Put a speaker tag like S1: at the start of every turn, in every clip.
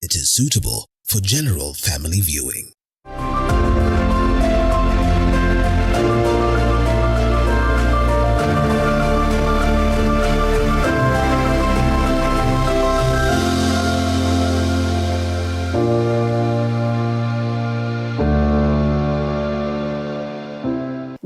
S1: It is suitable for general family viewing.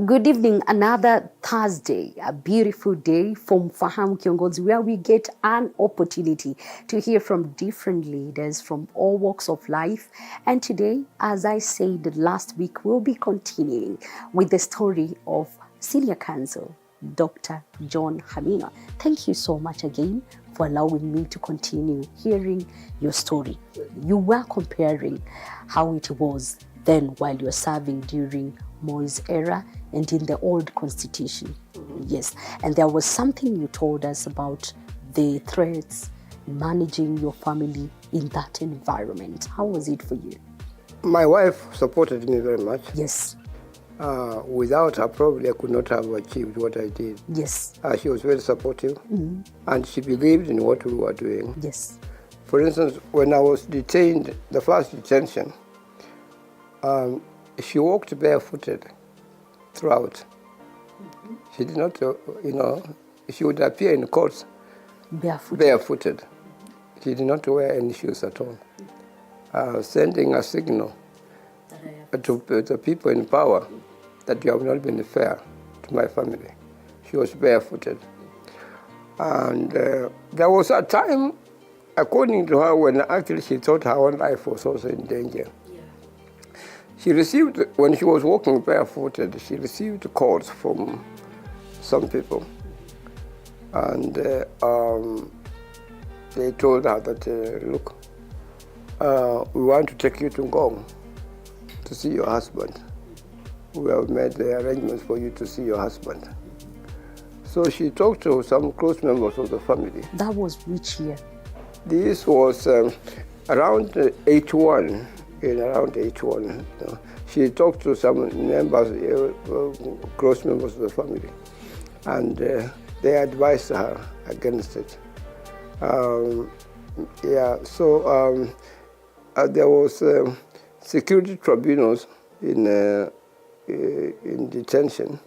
S2: Good evening, another Thursday, a beautiful day from Mfahamu Kiongozi, where we get an opportunity to hear from different leaders from all walks of life. And today, as I said last week, we'll be continuing with the story of Senior Counsel, Dr. John Khaminwa. Thank you so much again for allowing me to continue hearing your story. You were comparing how it was then while you were serving during Moi's era and in the old constitution. Yes, and there was something you told us about the threats, managing your family in that environment. How was it for you?
S3: My wife supported me very much.
S2: Yes.
S3: Without her, probably I could not have achieved what I did.
S2: Yes.
S3: She was very supportive, and she believed in what we were doing.
S2: Yes.
S3: For instance, when I was detained, the first detention, she walked barefooted throughout. She did not, she would appear in courts barefooted. She did not wear any shoes at all. Sending a signal to the people in power that you have not been fair to my family. She was barefooted. And there was a time, according to her, when actually she thought her own life was also in danger. She received, when she was walking barefooted, she received calls from some people. And they told her that, look, we want to take you to Ngong to see your husband. We have made the arrangements for you to see your husband. So she talked to some close members of the family.
S2: That was which year?
S3: This was around 81. In around 81, she talked to some members, close members of the family, and they advised her against it. There was security tribunals in detention,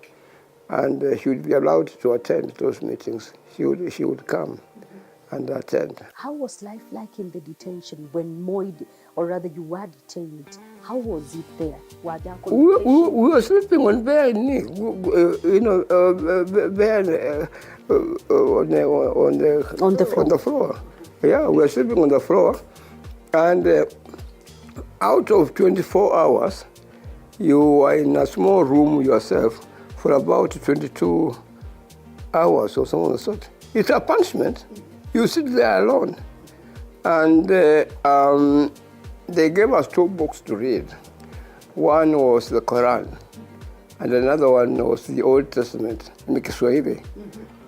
S3: and she would be allowed to attend those meetings. She would come and attend.
S2: How was life like in the detention when Moi, or rather you were detained? How was it there? Were there
S3: we were sleeping on bare knee, on the floor. Yeah, we were sleeping on the floor, and out of 24 hours, you were in a small room yourself for about 22 hours or something of the sort. It's a punishment. You sit there alone. And they gave us 2 books to read. One was the Quran, and another one was the Old Testament, in Kiswahili.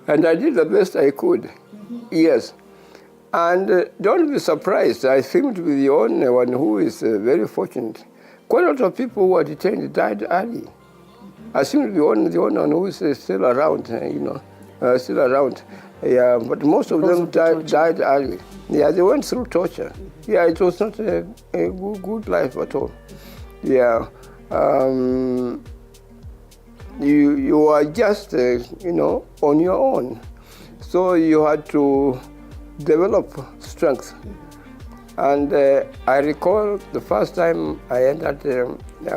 S3: And I did the best I could, yes. And don't be surprised, I seem to be the only one who is very fortunate. Quite a lot of people who were detained died early. I seem to be the only one who is still around, still around. Yeah, but most of them died early. Yeah, they went through torture. Yeah, it was not a good life at all. Yeah, you are just, on your own. So you had to develop strength. And I recall the first time I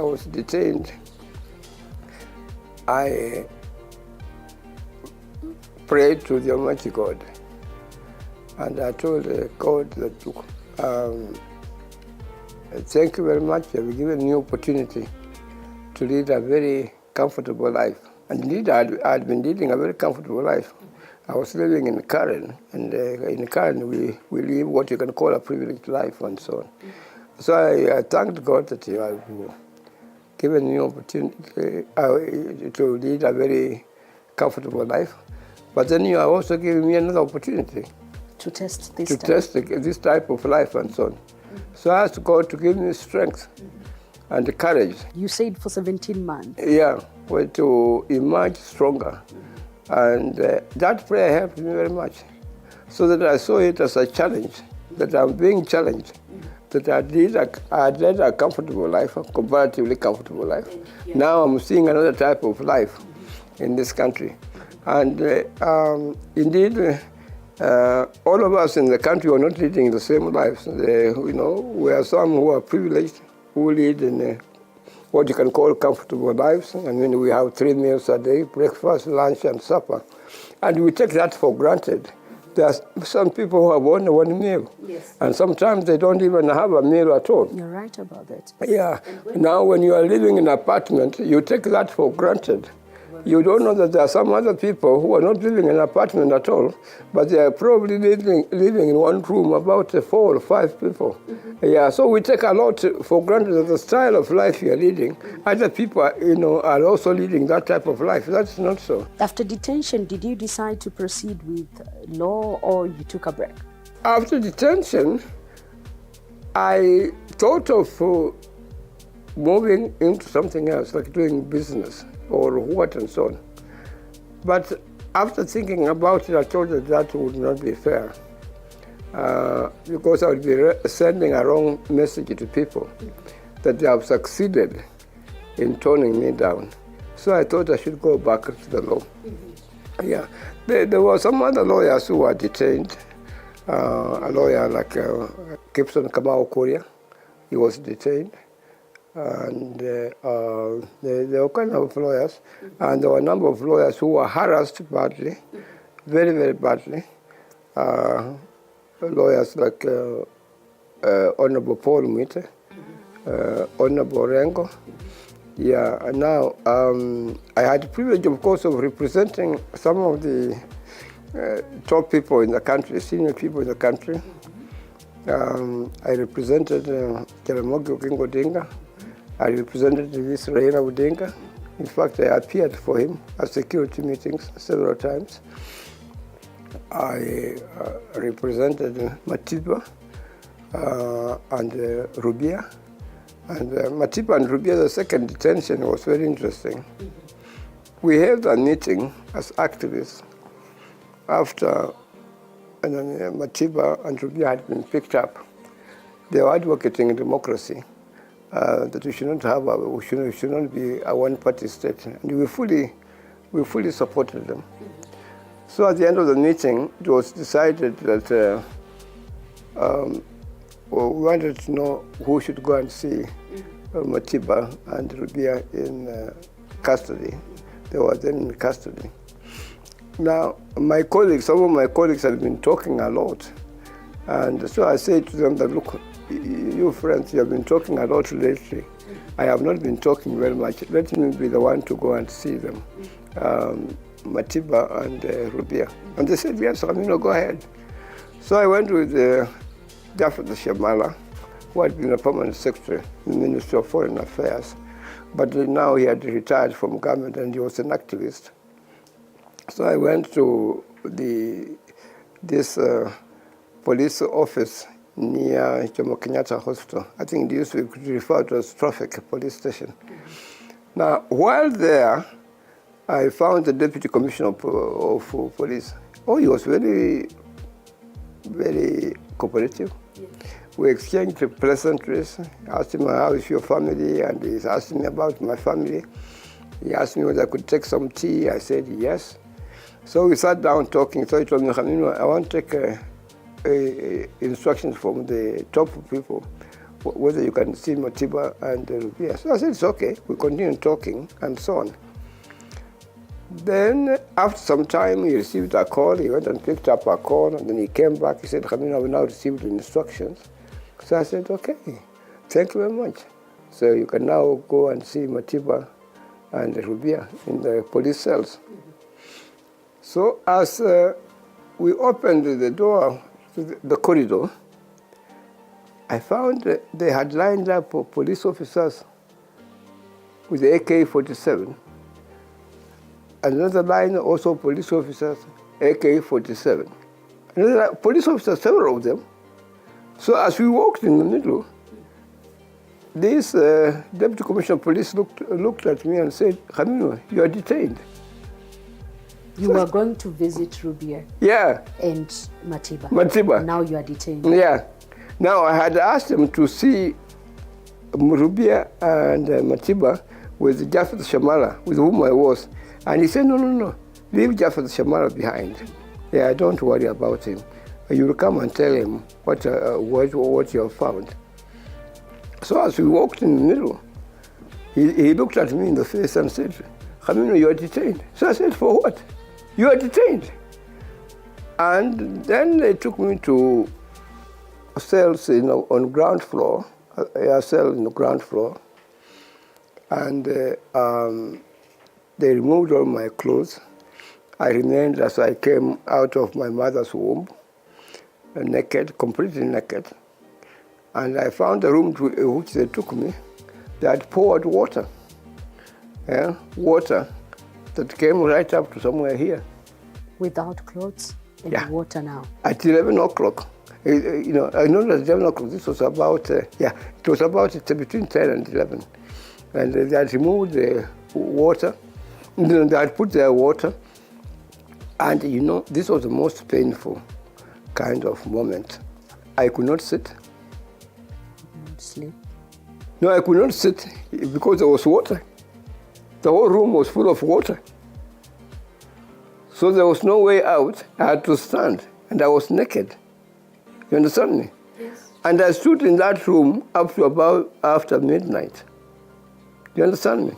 S3: was detained, I prayed to the Almighty God. And I told God that, look, thank you very much. You've given me opportunity to lead a very comfortable life. And indeed, I had been leading a very comfortable life. I was living in Karen, and in Karen we live what you can call a privileged life and so on. So I thanked God that you have given me opportunity to lead a very comfortable life. But then you are also giving me another opportunity
S2: to test
S3: this type of life and so on. So I asked God to give me strength and courage.
S2: You said for 17 months.
S3: Yeah, well, to emerge stronger. And that prayer helped me very much, so that I saw it as a challenge, that I'm being challenged. that I had led a comfortable life, a comparatively comfortable life. Yeah. Now I'm seeing another type of life in this country. And indeed, all of us in the country are not leading the same lives. We are some who are privileged, who lead in what you can call comfortable lives. I mean, we have 3 meals a day, breakfast, lunch, and supper. And we take that for granted. There are some people who have only one meal. Yes. And sometimes they don't even have a meal at all.
S2: You're right about that.
S3: Yeah. Now, when you are living in an apartment, you take that for granted. You don't know that there are some other people who are not living in an apartment at all, but they are probably living in one room, about 4 or 5 people. Mm-hmm. Yeah, so we take a lot for granted that the style of life you are leading, other people are also leading that type of life. That's not so.
S2: After detention, did you decide to proceed with law or you took a break?
S3: After detention, I thought of moving into something else, like doing business or what and so on. But after thinking about it, I thought that would not be fair because I would be sending a wrong message to people that they have succeeded in toning me down. So I thought I should go back to the law. Mm-hmm. Yeah, there were some other lawyers who were detained. A lawyer like Gibson Kamau, he was detained. And there were kind of lawyers, and there were a number of lawyers who were harassed badly, very, very badly. Lawyers like Honorable Paul Mwite, Honorable Rengo. Yeah, and now I had the privilege, of course, of representing some of the top people in the country, senior people in the country. I represented Jaramogi Oginga Odinga. I represented this Raila Odinga. In fact, I appeared for him at security meetings several times. I represented Matiba and Rubia. And Matiba and Rubia, the second detention was very interesting. We held a meeting as activists after Matiba and Rubia had been picked up. They were advocating democracy. That we should not be a one-party state, and we fully supported them. So at the end of the meeting, it was decided that we wanted to know who should go and see Matiba and Rubia in custody. They were then in custody. Now, some of my colleagues had been talking a lot, and so I said to them that, look, you friends, you have been talking a lot lately. I have not been talking very much. Let me be the one to go and see them, Matiba and Rubia. And they said, yes, go ahead. So I went with Jafet Shamala, who had been a permanent secretary in the Ministry of Foreign Affairs. But now he had retired from government and he was an activist. So I went to this police office near Jomo Kenyatta Hospital. I think it used to be referred to as Traffic Police Station. Now, while there, I found the Deputy Commissioner of Police. Oh, he was very, very cooperative. Yes. We exchanged pleasantries. I asked him, how is your family? And he asked me about my family. He asked me whether I could take some tea. I said yes. So we sat down talking. So he told me, Khaminwa, I want to take instructions from the top people, whether you can see Matiba and Rubia. So I said, it's okay. We continued talking and so on. Then after some time, he received a call. He went and picked up a call, and then he came back. He said, Khaminwa, we now received the instructions. So I said, okay, thank you very much. So you can now go and see Matiba and Rubia in the police cells. So as we opened the door, the corridor, I found they had lined up police officers with the AK-47. Another line also police officers, AK-47. Another police officers, several of them. So as we walked in the middle, this Deputy Commissioner of Police looked at me and said, Khaminwa, you are detained.
S2: You were going to visit Rubia.
S3: Yeah.
S2: And Matiba.
S3: Matiba.
S2: Now you are detained.
S3: Yeah. Now, I had asked them to see Murubia and Matiba with Jafet Shamala, with whom I was. And he said, no, leave Jafet Shamala behind. Yeah, don't worry about him. You will come and tell him what you have found. So as we walked in the middle, he looked at me in the face and said, Khaminwa, you are detained. So I said, for what? You are detained. And then they took me to cells on ground floor, a cell in the ground floor, and they removed all my clothes. I remained as I came out of my mother's womb, naked, completely naked. And I found a room to which they took me. They had poured water, water that came right up to somewhere here.
S2: Without clothes and water now? At
S3: 11 o'clock. I know that 11 o'clock, this was about, it was about between 10 and 11. And they had removed the water, they had put their water, and this was the most painful kind of moment. I could not sit.
S2: Sleep?
S3: No, I could not sit because there was water. The whole room was full of water. So there was no way out. I had to stand, and I was naked. You understand me?
S2: Yes.
S3: And I stood in that room up to about after midnight. You understand me?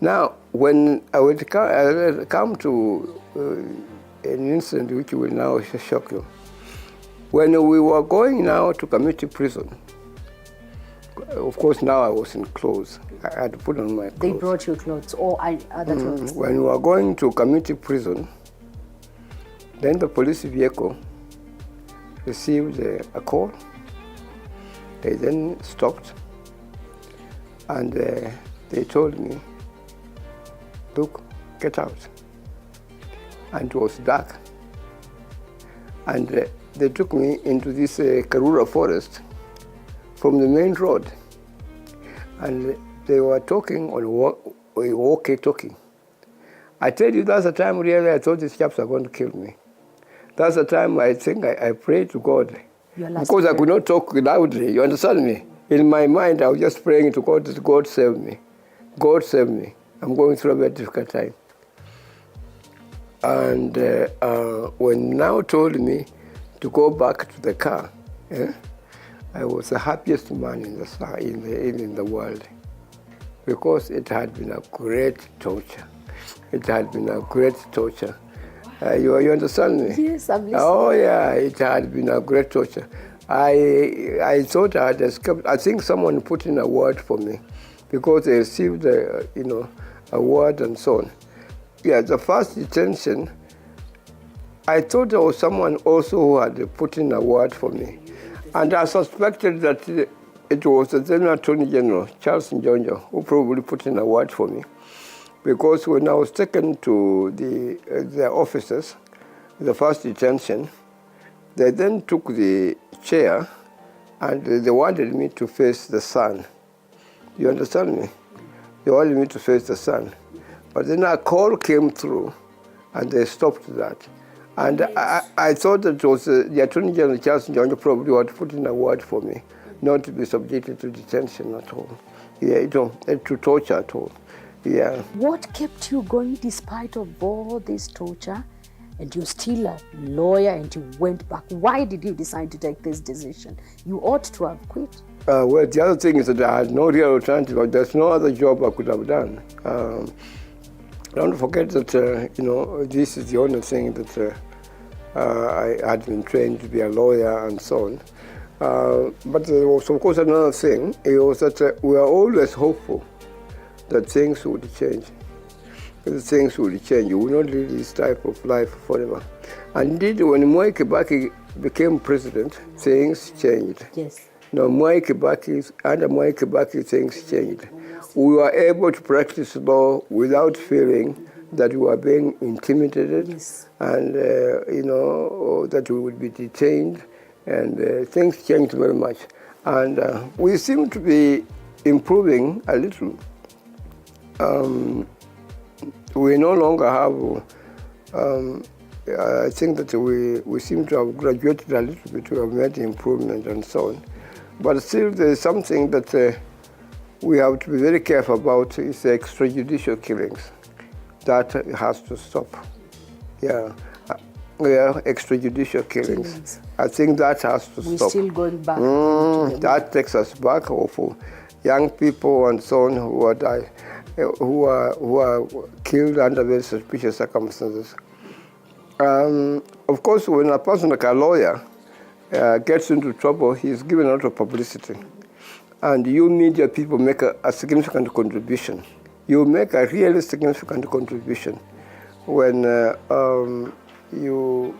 S3: Now, when I would come to an incident which will now shock you. When we were going now to Kamiti prison, of course now I was in clothes. I had to put on my clothes.
S2: They brought you clothes or other clothes?
S3: When we were going to Kamiti prison, then the police vehicle received a call. They then stopped and they told me, look, get out. And it was dark. And they took me into this Karura forest from the main road. And they were talking on walkie-talkie. I tell you, that's the time really I thought these chaps are going to kill me. That's the time I think I prayed to God. Because I could not talk loudly, you understand me? In my mind, I was just praying to God that God save me. God save me. I'm going through a very difficult time. And when now told me to go back to the car, I was the happiest man in the world, because it had been a great torture. It had been a great torture. You understand me?
S2: Yes, I'm listening.
S3: Oh yeah, it had been a great torture. I thought I had escaped. I think someone put in a word for me, because they received a word and so on. Yeah, the first detention, I thought there was someone also who had put in a word for me. And I suspected that it was the then Attorney General, Charles Njonjo, who probably put in a word for me. Because when I was taken to the officers, the first detention, they then took the chair and they wanted me to face the sun. You understand me? They wanted me to face the sun. But then a call came through and they stopped that. And I thought that it was the Attorney General, Charles Njonjo, probably had put in a word for me, not to be subjected to detention at all. Yeah, to torture at all. Yeah.
S2: What kept you going despite of all this torture? And you're still a lawyer and you went back. Why did you decide to take this decision? You ought to have quit.
S3: Well, the other thing is that I had no real alternative. There's no other job I could have done. Don't forget that, this is the only thing that I had been trained to be a lawyer and so on. But there was, of course, another thing. It was that we are always hopeful that things would change. That things would change. You will not live this type of life forever. And indeed, when Mwai Kibaki became president, things changed.
S2: Yes.
S3: Now, under Mwai Kibaki, things changed. We were able to practice law without feeling that we were being intimidated,
S2: yes,
S3: and that we would be detained, and things changed very much. And we seem to be improving a little. We no longer have I think that we seem to have graduated a little bit, we have made improvement and so on. But still there is something that we have to be very careful about, is the extrajudicial killings. That has to stop. Yeah, extrajudicial killings. I think that has to stop.
S2: We're still going back.
S3: That takes us back for young people and so on who are killed under very suspicious circumstances. Of course, when a person like a lawyer gets into trouble, he's given a lot of publicity. And you media people make a significant contribution. You make a really significant contribution when you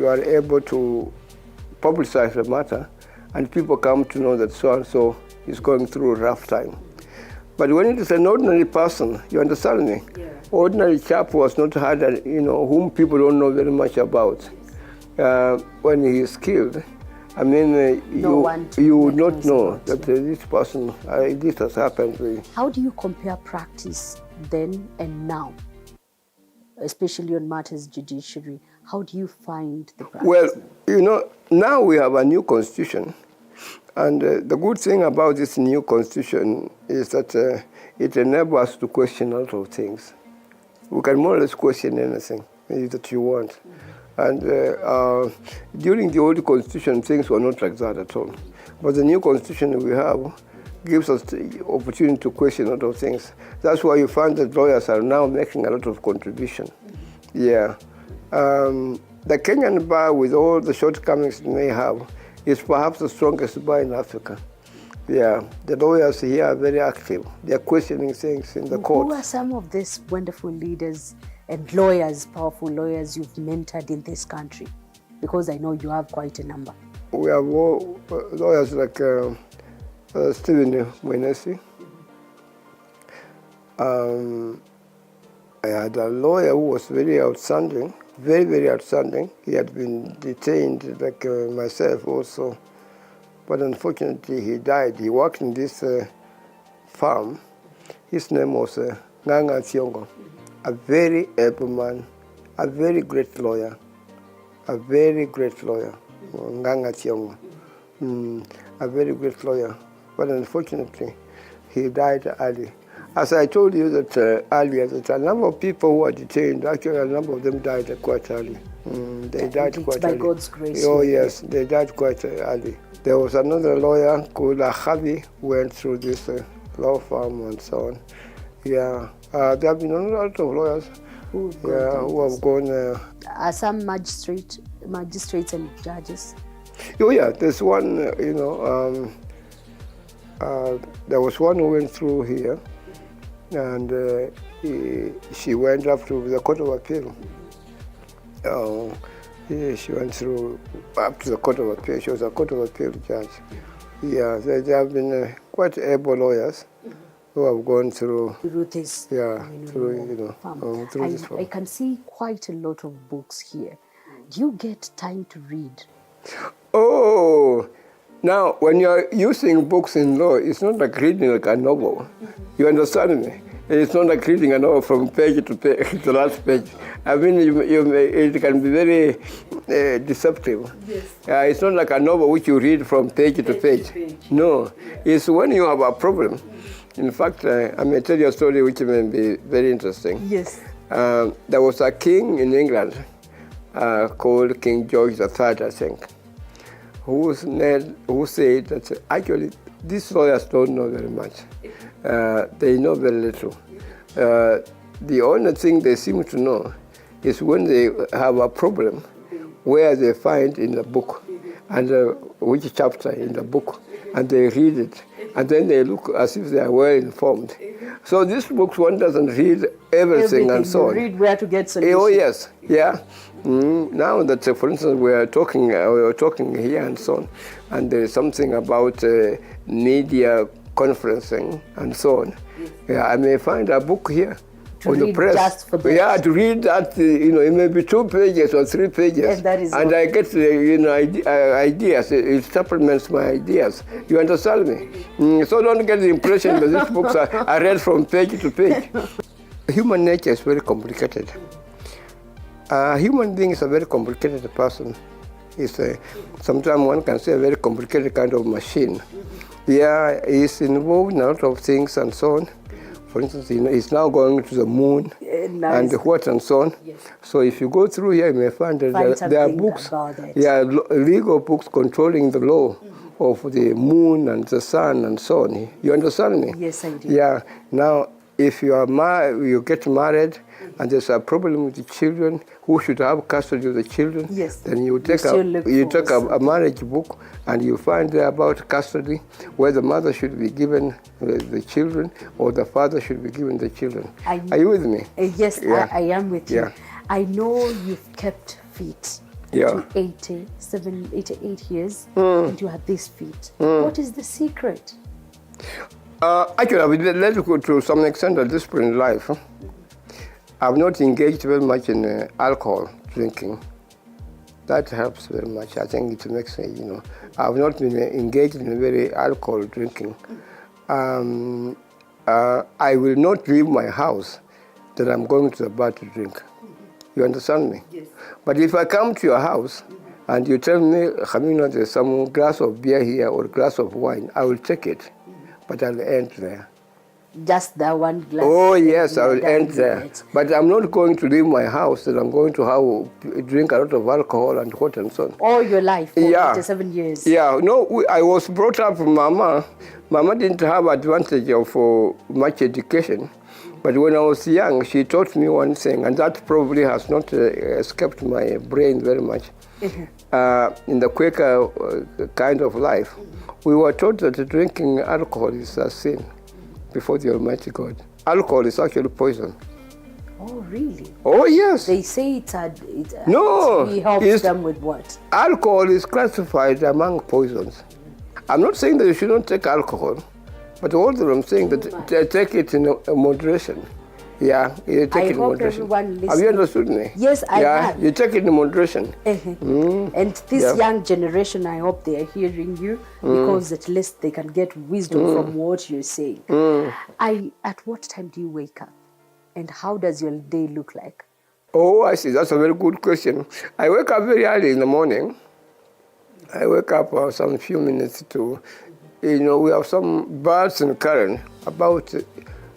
S3: are able to publicize the matter and people come to know that so-and-so is going through a rough time. But when it is an ordinary person, you understand me? Yeah. Ordinary chap who has not had, whom people don't know very much about, when he is killed, I mean, you would not know that this person, this has happened to you.
S2: How do you compare practice then and now, especially on matters judiciary? How do you find the practice?
S3: Well, now we have a new constitution. And the good thing about this new constitution is that it enables us to question a lot of things. We can more or less question anything that you want. And during the old constitution, things were not like that at all. But the new constitution we have gives us the opportunity to question a lot of things. That's why you find that lawyers are now making a lot of contribution. Yeah. The Kenyan bar, with all the shortcomings it may have, is perhaps the strongest bar in Africa. Yeah, the lawyers here are very active. They are questioning things in the court.
S2: Who are some of these wonderful leaders and lawyers, powerful lawyers you've mentored in this country? Because I know you have quite a number.
S3: We have lawyers like Stephen Mwenesi. I had a lawyer who was very outstanding, very, very outstanding. He had been detained like myself also. But unfortunately, he died. He worked in this farm. His name was Nganga, a very able man, a very great lawyer, Nganga Tiongo, a very great lawyer. But unfortunately, he died early. As I told you that earlier, that a number of people who were detained, actually a number of them died quite early. They died quite early.
S2: By God's grace.
S3: Oh yes, they died quite early. There was another lawyer called Hardy who went through this law firm and so on. Yeah, there have been a lot of lawyers who have gone.
S2: Are some magistrates and judges?
S3: Oh yeah, there's one. There was one who went through here, and she went up to the Court of Appeal. She went through up to the Court of Appeal. She was a Court of Appeal judge. Yeah, there have been quite able lawyers who have gone through
S2: this.
S3: Yeah, through this farm.
S2: I can see quite a lot of books here. Do you get time to read?
S3: Oh, now when you're using books in law, it's not like reading like a novel. You understand me? It's not like reading a novel from page to page, the last page. I mean, it can be very deceptive. Yes. It's not like a novel which you read from page to page. No, it's when you have a problem. In fact, I may tell you a story which may be very interesting.
S2: Yes.
S3: There was a king in England called King George III, I think, who said that actually these lawyers don't know very much. They know very little. The only thing they seem to know is when they have a problem, where they find in the book, and which chapter in the book, and they read it, and then they look as if they are well informed. So these books, one doesn't read everything and so on.
S2: You read where to get solutions.
S3: Oh yes, yeah. Now that, for instance, we are talking here and so on, and there is something about media conferencing and so on. Yeah, I may find a book here on the press.
S2: Just for that.
S3: Yeah, to read that, it may be 2 pages or 3 pages, and I get ideas. It supplements my ideas. You understand me? So don't get the impression that these books are read from page to page. Human nature is very complicated. A human being is a very complicated person. Sometimes one can say a very complicated kind of machine. Yeah, he's involved in a lot of things and so on. For instance, he's now going to the moon and what and so on. Yes. So if you go through here, you may find that there are books, legal books controlling the law of the moon and the sun and so on. You understand me?
S2: Yes, I do.
S3: Yeah. Now, if you are you get married and there's a problem with the children, who should have custody of the children?
S2: Yes.
S3: Then you take a marriage book and you find there about custody, where the mother should be given the children or the father should be given the children. Are you with me?
S2: Yes, yeah. I am with you. I know you've kept fit. To 88 years, and you had this fit. What is the secret?
S3: Actually, I've led to some extent a disciplined life. I've not engaged very much in alcohol drinking. That helps very much. I think it makes me, I've not been engaged in very alcohol drinking. I will not leave my house that I'm going to the bar to drink. You understand me? Yes. But if I come to your house and you tell me, Khaminwa, there's some glass of beer here or glass of wine, I will take it, but I'll end there.
S2: Just that one glass?
S3: Oh, yes, I will end there. But I'm not going to leave my house that I'm going to drink a lot of alcohol and what and so on.
S2: All your life, for 87 years?
S3: Yeah, no, I was brought up with Mama. Mama didn't have advantage of much education. But when I was young, she taught me one thing, and that probably has not escaped my brain very much. In the Quaker kind of life, we were taught that drinking alcohol is a sin before the Almighty God. Alcohol is actually poison.
S2: Oh, really?
S3: Oh, yes.
S2: They say it helps them with what?
S3: Alcohol is classified among poisons. I'm not saying that you shouldn't take alcohol, but also I'm saying that take it in moderation. Yeah, you take it in moderation. Have you understood me?
S2: Yes, I have. You
S3: take it in moderation.
S2: And this young generation, I hope they are hearing you, because at least they can get wisdom from what you're saying. At what time do you wake up? And how does your day look like?
S3: Oh, I see. That's a very good question. I wake up very early in the morning. I wake up some few minutes to, we have some birds in Karen, about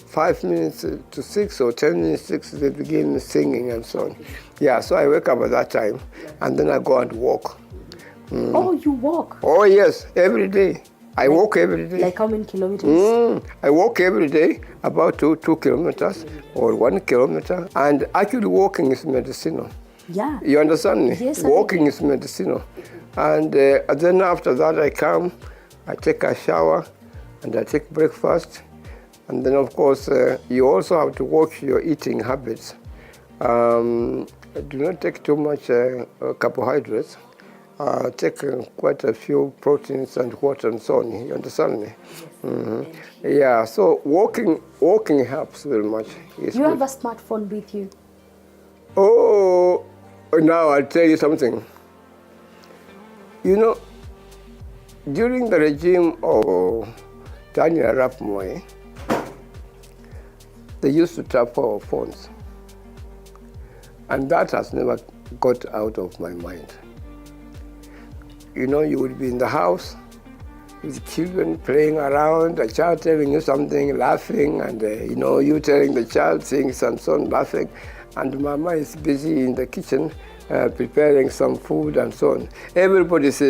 S3: 5 minutes to 6 or 10 minutes to 6, they begin singing and so on. Yeah, so I wake up at that time, and then I go and walk.
S2: Oh, you walk?
S3: Oh, yes, every day. I walk every day.
S2: Like how many kilometers?
S3: I walk every day, about 2 kilometers or 1 kilometer. And actually walking is medicinal.
S2: Yeah.
S3: You understand me?
S2: Yes,
S3: walking is medicinal. And then after that I come, I take a shower, and I take breakfast. And then, of course, you also have to watch your eating habits. Do not take too much carbohydrates. Take quite a few proteins and water and so on. You understand me? Yes. Yeah, so walking helps very much.
S2: You have a smartphone with you?
S3: Oh, now I'll tell you something. During the regime of Daniel Arap Moi, they used to tap our phones. And that has never got out of my mind. You would be in the house with children playing around, a child telling you something, laughing, and you telling the child things and so on, laughing. And Mama is busy in the kitchen preparing some food and so on. Everybody is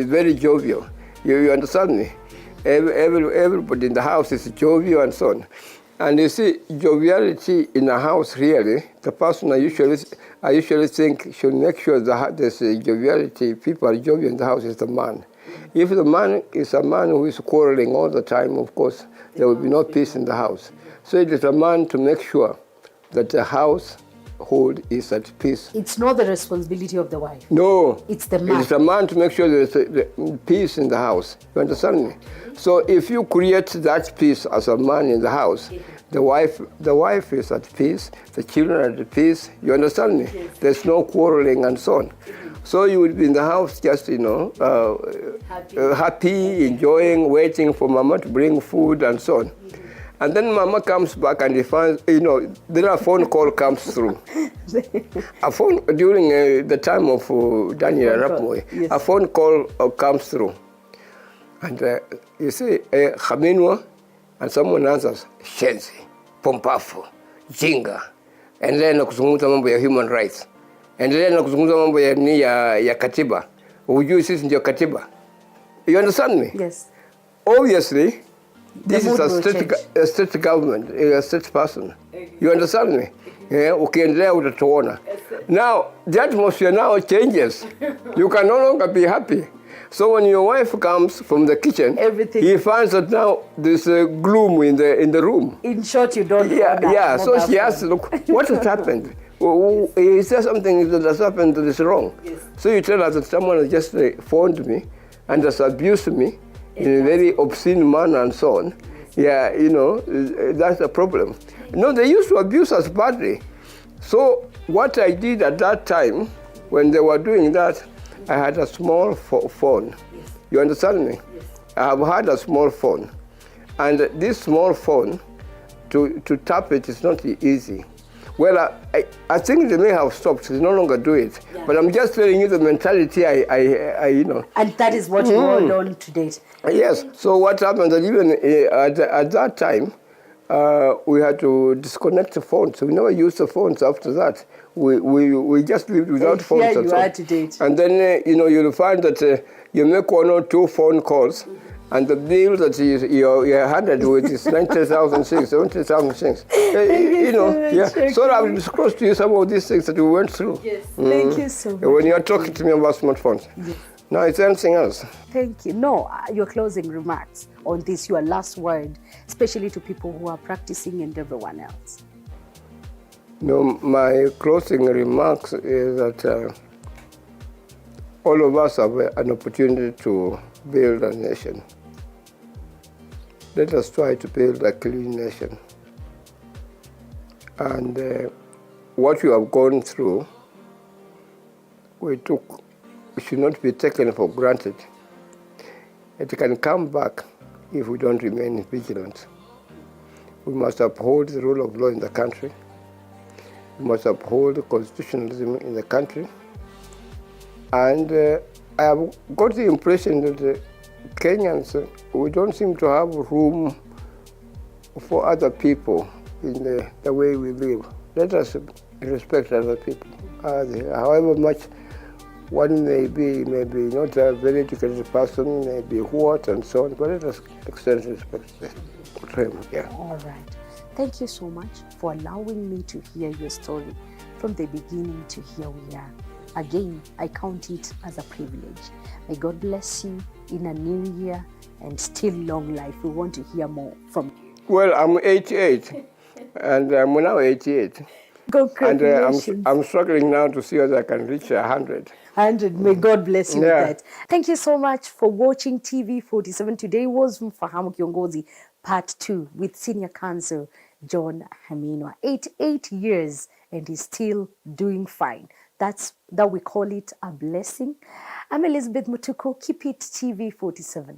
S3: very jovial. You understand me? Everybody in the house is jovial and so on. And you see, joviality in a house, really, the person I usually think should make sure that there's joviality, people are jovial in the house, is the man. If the man is a man who is quarreling all the time, of course, there will be no peace in the house. So it is a man to make sure that the household is at peace.
S2: It's not the responsibility of the wife.
S3: No.
S2: It's the man.
S3: It's a man to make sure there's peace in the house. You understand me? So if you create that peace as a man in the house, the wife is at peace, the children are at peace. You understand me? Yes. There's no quarreling and so on. So you would be in the house just, happy, enjoying, waiting for Mama to bring food and so on. And then Mama comes back and he finds, then a phone call comes through. A phone, during the time of Daniel Arap Moi, yes. A phone call comes through. And you say, Khaminwa, and someone answers, Shenzi, Pompafu, Jinga. Endelea na kuzungumza mambo ya human rights. Endelea na kuzungumza mambo ya katiba. Hujui sisi ndio katiba. You understand me?
S2: Yes.
S3: Obviously, this is a state government, a state person. You understand me? Ukiendelea utatuona. Now, the atmosphere now changes. You can no longer be happy. So when your wife comes from the kitchen, he finds that now there's gloom in the room.
S2: In short, you don't.
S3: Yeah. So she asks, "Look, what has happened? Is there something that has happened that is wrong?" Yes. So you tell her that someone has just phoned me and has abused me in a very obscene manner and so on. Yeah, that's a problem. No, they used to abuse us badly. So what I did at that time, when they were doing that, I had a small phone. Yes. You understand me? Yes. I have had a small phone. And this small phone, to tap it is not easy. Well, I think they may have stopped. They no longer do it. Yeah. But I'm just telling you the mentality I.
S2: And that is what you hold on to date.
S3: Yes. So what happened that even at that time, we had to disconnect the phones. We never used the phones after that. We just lived without phones.
S2: Yeah, you are to date.
S3: And then, you'll find that you make 1 or 2 phone calls, and the bill that you're handed with is 90,000 shillings, 70,000 shillings. Yeah. So I will disclose to you some of these things that we went through.
S2: Yes. Thank you so much.
S3: When you're talking to me about smartphones. Yes. Now, is there anything else?
S2: Thank you. No, your closing remarks on this, your last word, especially to people who are practicing and everyone else.
S3: No, my closing remarks is that all of us have an opportunity to build a nation. Let us try to build a clean nation. And what you have gone through, it should not be taken for granted. It can come back if we don't remain vigilant. We must uphold the rule of law in the country. We must uphold constitutionalism in the country. And I have got the impression that Kenyans, we don't seem to have room for other people in the way we live. Let us respect other people. However much one may be not a very educated person, may be what and so on, but let us extend respect to him. Yeah.
S2: All right. Thank you so much for allowing me to hear your story from the beginning to here we are. Again, I count it as a privilege. May God bless you in a new year and still long life. We want to hear more from you.
S3: Well, I'm 88 and I'm now 88.
S2: Congratulations.
S3: And I'm struggling now to see whether I can reach 100.
S2: 100. May God bless you with that. Thank you so much for watching TV47. Today was Mfahamu Kiongozi Part 2 with Senior Counsel John Khaminwa. 88 years and he's still doing fine. That we call it a blessing. I'm Elizabeth Mutuku. Keep it TV47.